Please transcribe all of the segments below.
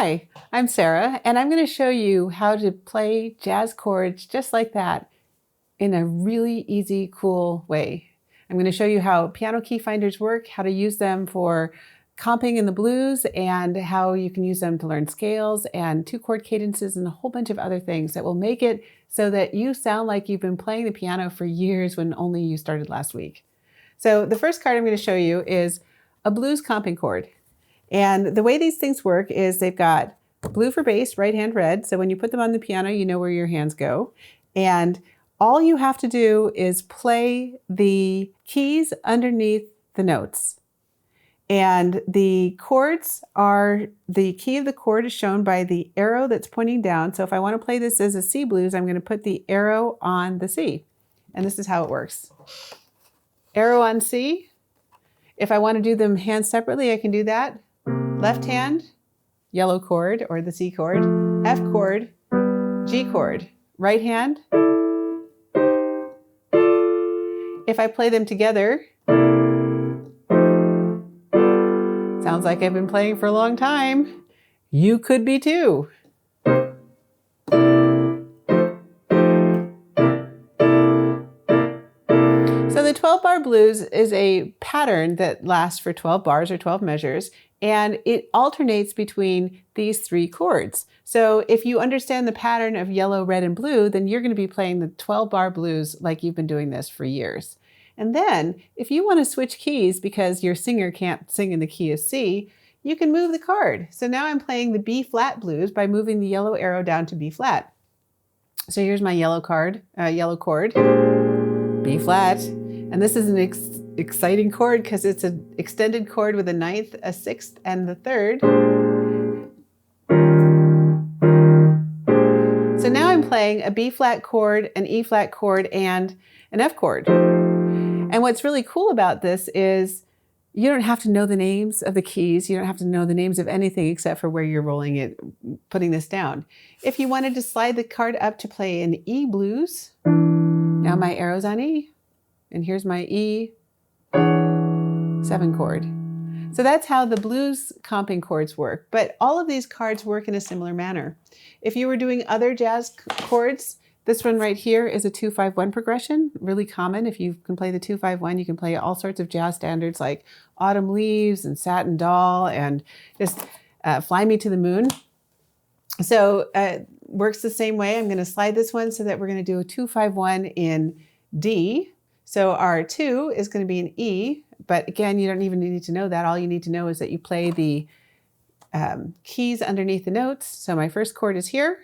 Hi, I'm Sarah, and I'm going to show you how to play jazz chords just like that in a really easy, cool way. I'm going to show you how piano key finders work, how to use them for comping in the blues, and how you can use them to learn scales and two-chord cadences and a whole bunch of other things that will make it so that you sound like you've been playing the piano for years when only you started last week. So the first card I'm going to show you is a blues comping chord. And the way these things work is they've got blue for bass, right hand red. So when you put them on the piano, you know where your hands go. And all you have to do is play the keys underneath the notes. And the chords are, the key of the chord is shown by the arrow that's pointing down. So if I want to play this as a C blues, I'm going to put the arrow on the C. And this is how it works. Arrow on C. If I want to do them hands separately, I can do that. Left hand, yellow chord or the C chord, F chord, G chord. Right hand. If I play them together, sounds like I've been playing for a long time. You could be too. So the 12-bar blues is a pattern that lasts for 12 bars or 12 measures, and it alternates between these three chords. So if you understand the pattern of yellow, red, and blue, then you're going to be playing the 12-bar blues like you've been doing this for years. And then if you want to switch keys because your singer can't sing in the key of C, you can move the card. So now I'm playing the B flat blues by moving the yellow arrow down to B flat. So here's my yellow chord, B flat. And this is an exciting chord because it's an extended chord with a ninth, a sixth, and the third. So now I'm playing a B flat chord, an E flat chord, and an F chord. And what's really cool about this is you don't have to know the names of the keys. You don't have to know the names of anything except for where you're rolling it, putting this down. If you wanted to slide the card up to play an E blues, now my arrow's on E. And here's my E7 chord. So that's how the blues comping chords work. But all of these cards work in a similar manner. If you were doing other jazz chords, this one right here is a 2-5-1 progression, really common. If you can play the 2-5-1, you can play all sorts of jazz standards like Autumn Leaves and Satin Doll and just Fly Me to the Moon. So works the same way. I'm going to slide this one so that we're going to do a 2-5-1 in D. So our 2 is going to be an E, but again, you don't even need to know that. All you need to know is that you play the keys underneath the notes. So my first chord is here.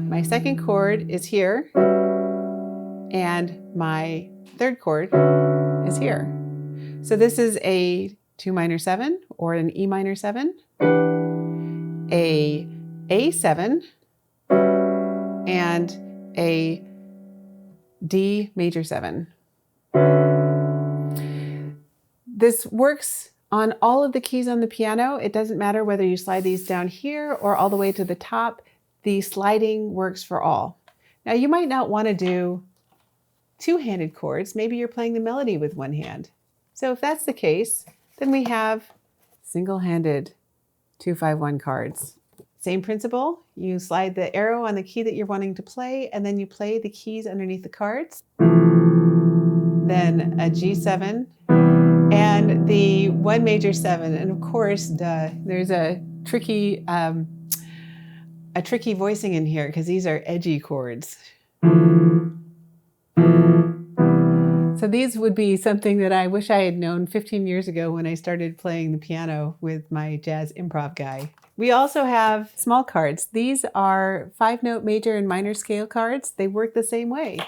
My second chord is here. And my third chord is here. So this is a 2 minor 7 or an E minor 7, a A7, and a D major 7. This works on all of the keys on the piano. It doesn't matter whether you slide these down here or all the way to the top. The sliding works for all. Now you might not want to do two-handed chords. Maybe you're playing the melody with one hand. So if that's the case, then we have single-handed 2-5-1 cards. Same principle, you slide the arrow on the key that you're wanting to play, and then you play the keys underneath the cards. Then a G7 and the 1 major 7. And of course, there's a tricky voicing in here because these are edgy chords. So these would be something that I wish I had known 15 years ago when I started playing the piano with my jazz improv guy. We also have small cards. These are 5-note major and minor scale cards. They work the same way.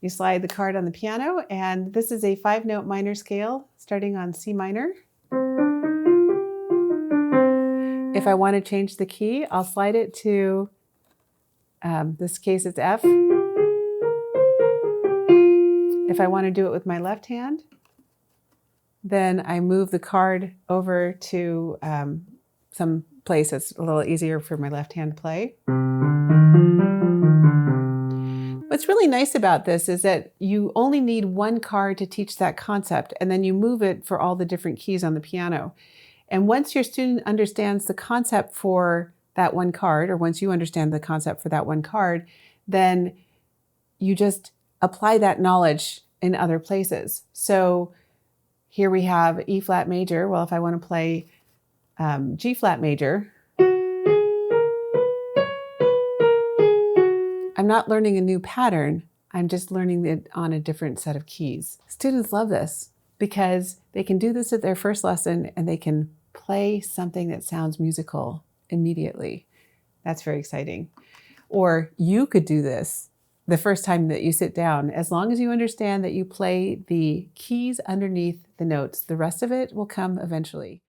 You slide the card on the piano, and this is a 5-note minor scale starting on C minor. If I want to change the key, I'll slide it to, this case it's F. If I want to do it with my left hand, then I move the card over to some place that's a little easier for my left hand to play. What's really nice about this is that you only need one card to teach that concept, and then you move it for all the different keys on the piano. And once your student understands the concept for that one card, or once you understand the concept for that one card, then you just apply that knowledge in other places. So here we have E flat major. Well, if I want to play G flat major, I'm not learning a new pattern. I'm just learning it on a different set of keys. Students love this because they can do this at their first lesson and they can play something that sounds musical immediately. That's very exciting. Or you could do this the first time that you sit down. As long as you understand that you play the keys underneath the notes, the rest of it will come eventually.